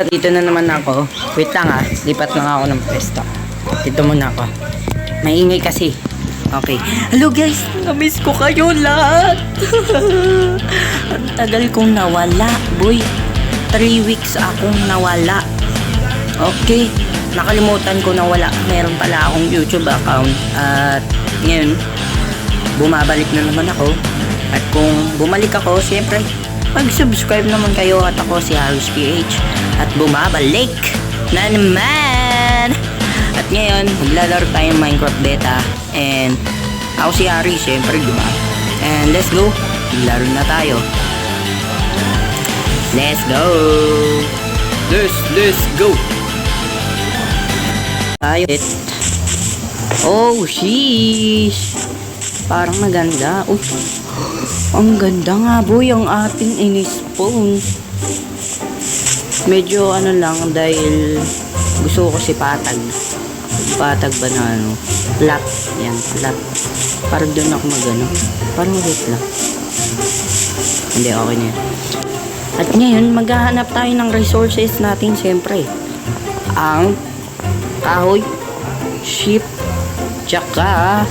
Dito na naman ako. Wait lang lipat lang ako ng pwesto. Dito muna ako. Maingay kasi. Okay. Hello guys, na-miss ko kayo lahat. Ang tagal kong nawala, boy. 3 weeks akong nawala. Okay. Nakalimutan ko na wala. Meron pala akong YouTube account. At ngayon, bumabalik na naman ako. At kung bumalik ako, siyempre, mag-subscribe naman kayo. At ako si Harris PH. At bumabalik na naman. At ngayon, maglalaro tayong Minecraft beta. And ako si Harry, syempre, diba? And let's go. Maglaro na tayo. Let's go. Let's go. Tayo. Oh, sheesh. Parang maganda. Uy. Ang ganda nga, boy, ang ating inispawn. Medyo ano lang dahil gusto ko kasi patag ba na ano, flat. Yan, flat. Parang doon ako magano. Parang wait lang. Hindi, okay na yan. At ngayon, maghahanap tayo ng resources natin siyempre. Ang kahoy, sheep, tsaka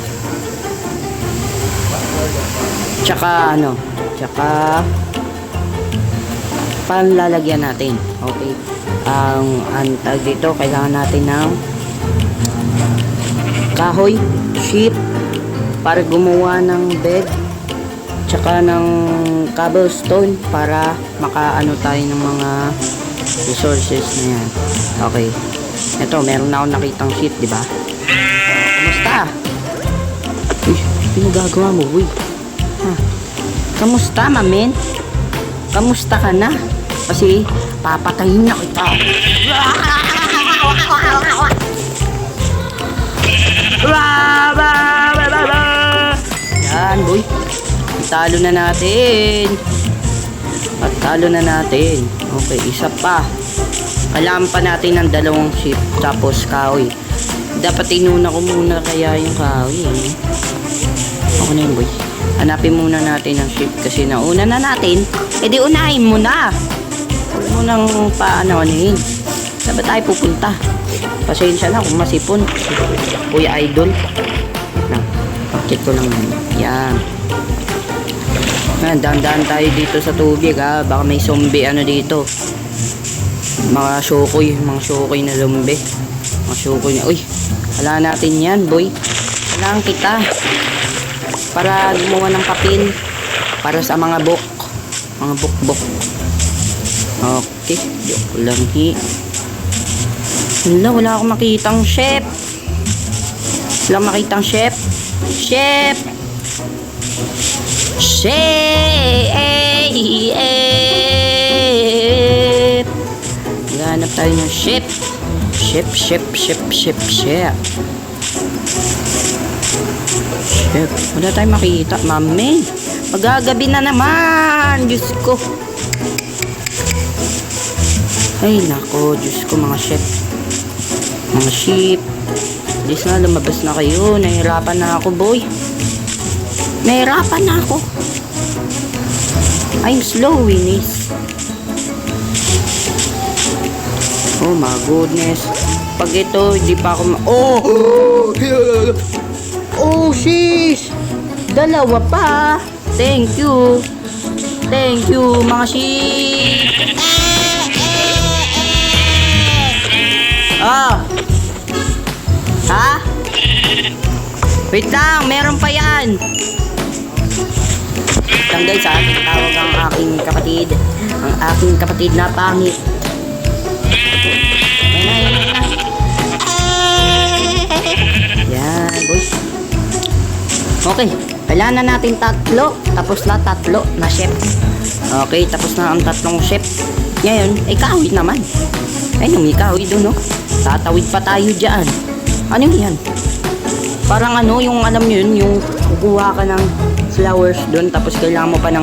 panlalagyan natin. Okay. Ang antag dito, kailangan natin ng kahoy, sheep, para gumawa ng bed, tsaka ng cobblestone para makaano tayo ng mga resources na yan. Okay. Ito, meron na akong nakitang sheep, di ba? Kumusta? Uy, pinagagawa mo, uy. Kamusta, mamen? Kamusta ka na? Kasi papatayin na kita. Yan, boy. Talo na natin. At talo na natin. Okay, isa pa. Kailangan pa natin ng 2 sheep. Tapos kahoy. Dapat inuna ko muna kaya yung kahoy. Ako na yun, boy. Hanapin muna natin ang sheep kasi nauna na natin. E di unahin mo na. Huwag mo nang paano-anuhin. Saan ba tayo pupunta? Pasensya na kung masipon. Kuya Idol. Pakit ko lang yan. Dahan-dahan tayo dito sa tubig baka may zombie dito. Mga syokoy na zombie. Mga syokoy na. Uy, wala natin yan, boy. Kailangan kita para gumawa ng papel para sa mga bukbok. Okay, joke lang wala akong makitang chef. Chef. Maghanap tayo ng chef. Wala tayong makita, mami. Magagabi na naman. Diyos ko. Ay, nako. Diyos ko, mga chef. Mga sheep. Please na, lumabas na kayo. Nahihirapan na ako, boy. Nahihirapan na ako. I'm slow, Winnie's. Oh, my goodness. Pag ito, hindi pa ako Oh, sheesh! 2 pa. Thank you, mga sheep. Ha? Wait lang, meron pa yan. Lang guys, tawag ang aking kapatid. Ang aking kapatid na pangit. Yan, boys. Okay, kailangan na natin 3. Tapos na 3 na chef. Okay, tapos na ang 3 chef. Ngayon, kahoy naman. Ayun, may kahoy doon, no? Tatawid pa tayo dyan. Ano yan? Parang yung alam nyo yun, yung kukuha ka ng flowers doon, tapos kailangan mo pa ng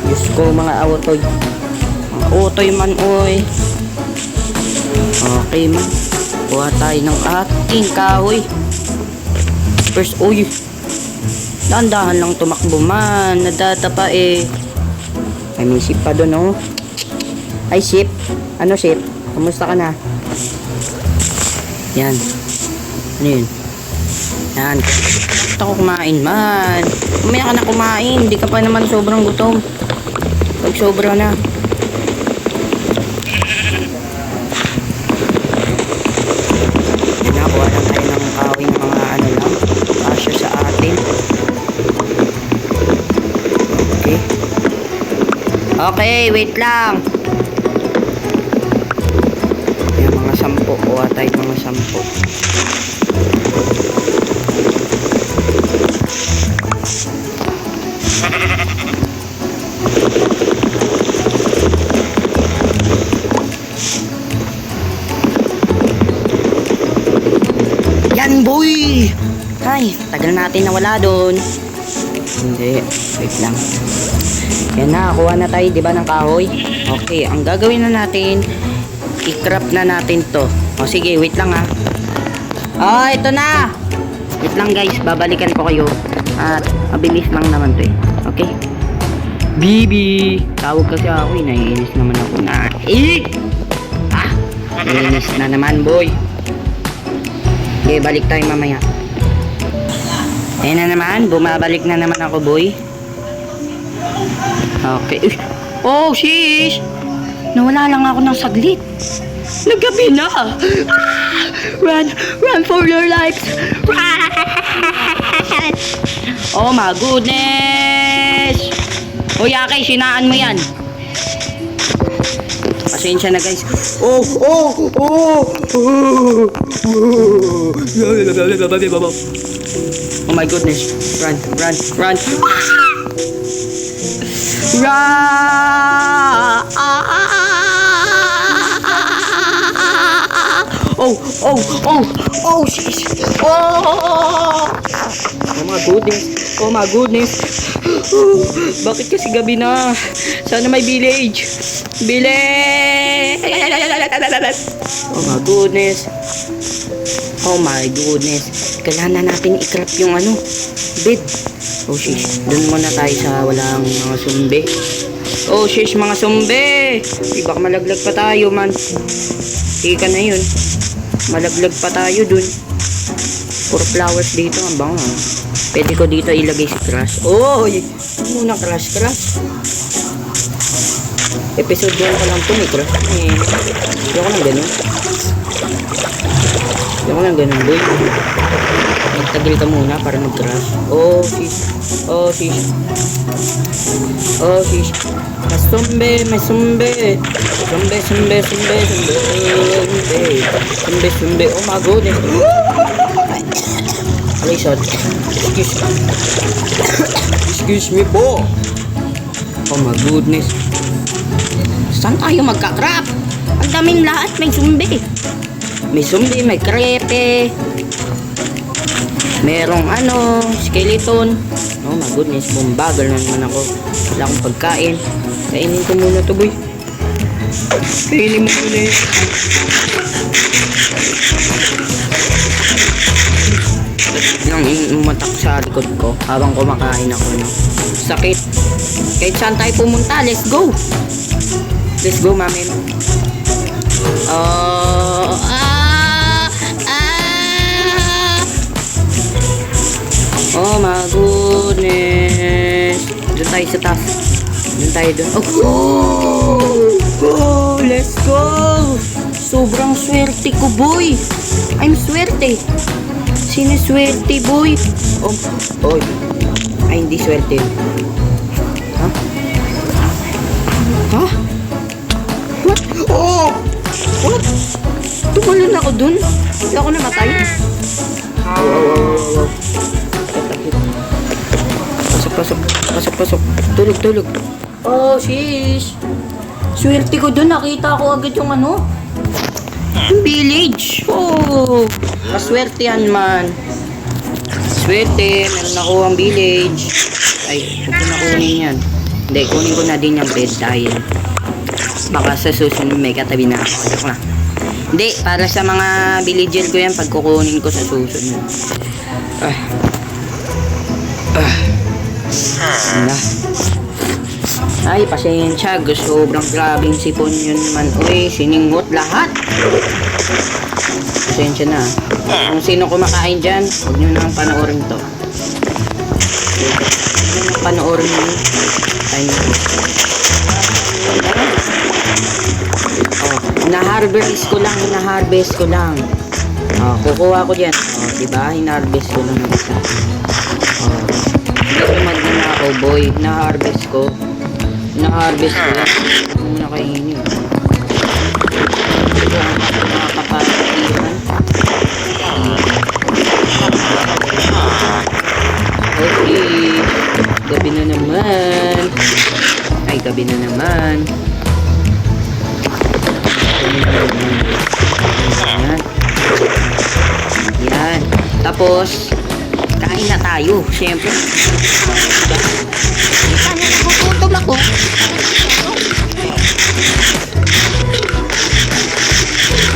Diyos ko, mga autoy. Mga autoy man, oy. Okay man. Kuha tayo ng ating kahoy. First, uy. Dahan-dahan lang tumakbo man. Nadata pa Ay, may ship pa doon, oh. Ay, ship. Ano, shit? Kamusta ka na? Yan. Ano yun? Yan. Gusto ko kumain, man. Umaya ka na kumain. Hindi ka pa naman sobrang gutom. Pag sobra na. Nakuha lang tayo ng kahoy ng mga ano lang. Kasya sa atin. Okay. Okay, wait lang. Yung mga 10. Kuha tayo mga 10. Yan, boy! Ay, tagal natin nawala doon. Hindi, wait lang. Yan na, kuha na tayo, di ba, ng kahoy? Okay, ang gagawin na natin, i-crop na natin to. O sige, wait lang ha. Oh, ito na! Wait lang guys, babalikan ko kayo. At mabilis lang naman to eh. Okay? Bibi! Tawag kasi ako eh, naiinis naman ako na. Naiinis na naman, boy. Okay, balik tayo mamaya. Ayan na naman, bumabalik na naman ako, boy. Okay. Oh, shish! Nawala lang ako ng saglit. Naggabi na! Run! Run for your lives! Run! Oh my goodness! O Yaki, sinaan mo yan. Pasensya na guys. Oh my goodness. Run. Run! Oh, sheesh. Oh my goodness. Bakit kasi gabi na? Sana may village. Oh my goodness. Kailangan na natin i-crop yung ano, bed. Oh sheesh, dun muna tayo sa walang mga sumbe. Oh sheesh, mga sumbe. Baka malaglag pa tayo, man. Ika na yun. Malaglag pa tayo dun. Puro flowers dito, ang bango. Pwede ko dito ilagay si Crush. Oh, muna Crush. Episode 1 pa lang ito, may Crush. Hindi ako nang ganun, boy. Magtagil ka muna para mag-crush. Oh, sheesh. May sumbe. Sumbe. Oh my goodness. Listen. Excuse me po. Oh my goodness. Saan tayo magka-crap? Ang daming lahat, may sumbe. May krepe. Merong skeleton. Oh my goodness, bumbagal na naman ako. Wala akong pagkain. Kainin ko muna to, boy. Kainin mo muna eh. Nang umatak sa likod ko habang kumakain ako, no? Sakit. Kahit saan tayo pumunta, let's go, mami. Oh my goodness. Doon tayo sa taas. Oh, let's go. Sobrang swerte ko, boy. I'm swerte. Sino swerte, boy? Oh. Ay, hindi swerte. Ha? What? Oh! What? Tumalon ako dun. Hindi ako namatay. Wow. Pasok. Tulog. Oh, sheesh. Swerte ko dun. Nakita ko agad yung yung village. Oh. Maswerte yan, man. Swerte. Meron ako ang village. Ay, huwag ko na kunin yan. Hindi, kunin ko na din yung bed dahil baka sa susunod may katabi na ako. Hindi, para sa mga villager ko yan, pagkukunin ko sa susunod. Na. Ay, pasensya. Sobrang grabing sipon yun man. Uy, siningot lahat. Pasensya na. Kung sino kumakain dyan, huwag nyo nang panoorin to. Huwag nyo nang panoorin yun. Ay, oh, na-harvest ko lang. Oh, kukuha ko dyan. Oh, diba? Hinarvest ko lang ng isa. Oh, hindi ko mag-nakaw, boy. Na-harvest ko lang. Ano na kainin? Ito ang nakakapatihan. Okay. Gabi na naman. Ay, gabi na naman. Yan. Tapos, kain na tayo. Siyempre. Paano nagugutom ako?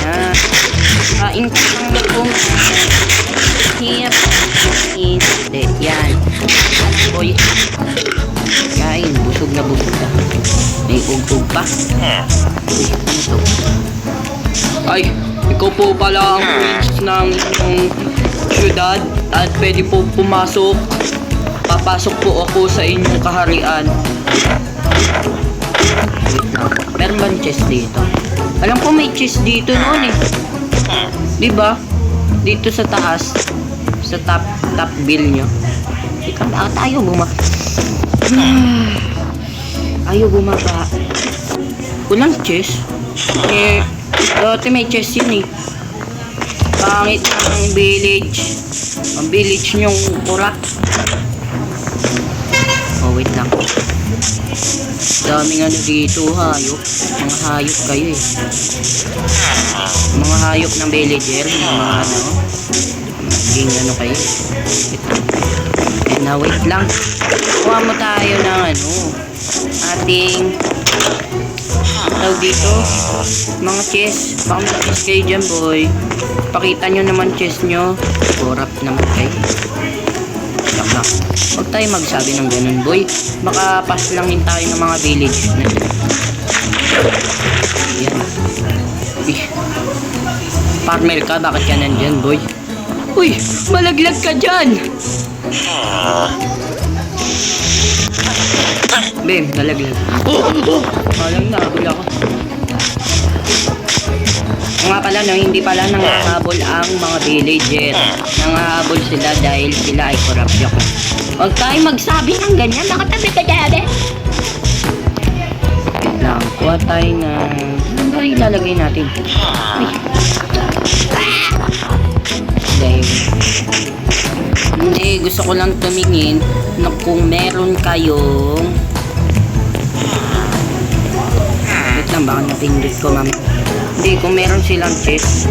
Yan. Kain ka ng lutong. Hip. Hindi. Yan. Boy. Kain. Busog na. May ug-ug pa. Uy, ano to? Ay, ikaw po pala ang prince ng inyong syudad at pwede po pumasok. Papasok po ako sa inyong kaharian. Wait lang. Meron bang chest dito? Alam ko may chest dito noon eh. Diba? Dito sa taas. Sa top bill nyo. Ikaw na tayo bumaba. Ayaw bumaba. Walang chest. Eh, dati may chest yun eh. Pangit ang village. Ang village nyong kurak. Oh, wait lang. Daming ano dito, hayop. Mga hayop kayo eh. Mga hayop ng villager. Mga ano. Maging ano kayo. Wait lang. And now, wait lang. Kuha mo tayo ng ano. Ating tawag dito. Mga chest. Baka may chest kayo dyan, boy. Pakita nyo naman chest nyo. Corrupt naman kayo. Baka huwag tayo magsabi ng ganun, boy. Baka pass langin tayo ng mga village na dyan. Yan. Uy. Farmer ka, bakit ka nandyan, boy? Uy, malaglag ka dyan! Bem, nalaglag. Malang nahabol ako. Nga pala, no, hindi pala nangahabol ang mga villager. Nangahabol sila dahil sila ay corrupt. Huwag tayo magsabi ng ganyan. Nakatabi ka dyan, wait lang. Kuha tayo na... Ano ba ilalagay natin? Ay. Dahil... Hindi, gusto ko lang tumingin na kung meron kayong... Wait lang, baka napindot ko, mami. Hindi, kung meron silang chest,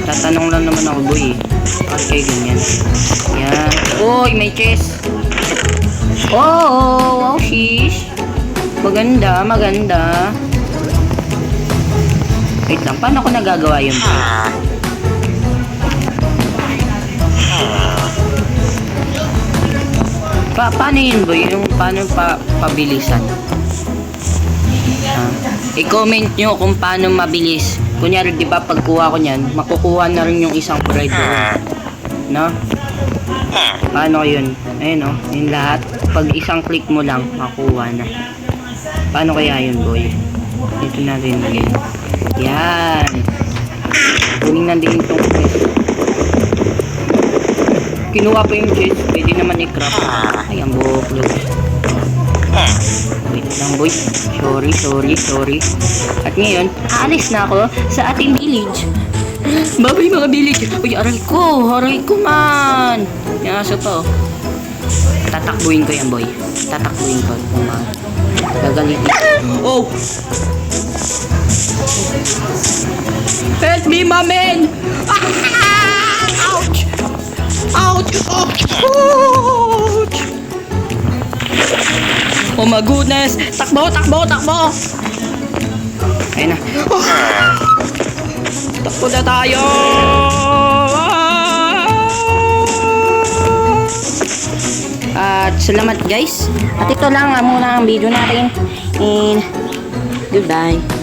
tatanong lang naman ako, boy. Bakit kayo ganyan? Yan. Uy, may chest. Oh, wow, shish. Maganda, maganda. Wait lang, paano ko nagagawa yun? Paano yun, boy? Yung paano pabilisan? I-comment nyo kung paano mabilis. Kunyari, di ba, pagkuha ko nyan, makukuha na rin yung isang bribe ko. No? Paano yun? Ayun, no? Yung lahat. Pag isang click mo lang, makukuha na. Paano kaya yun, boy? Ito natin again. Yan. Kuning nandun itong chest. Kinuha pa yung chest. Pwede naman i-craft. Ay, ang buklog. Wait lang, boy. Sorry. At ngayon, aalis na ako sa ating village. Babay mga village. Uy, aray ko man. Yung aso pa, oh. Tatakbuhin ko yan, boy. Tatakbuhin ko. Gagalitin. Oh! Help me, my man! Ouch! Ouch! Oh my goodness! Takbo! Ayun na. Oh. Takbo na tayo! At salamat guys. At ito lang muna ang video natin. And goodbye.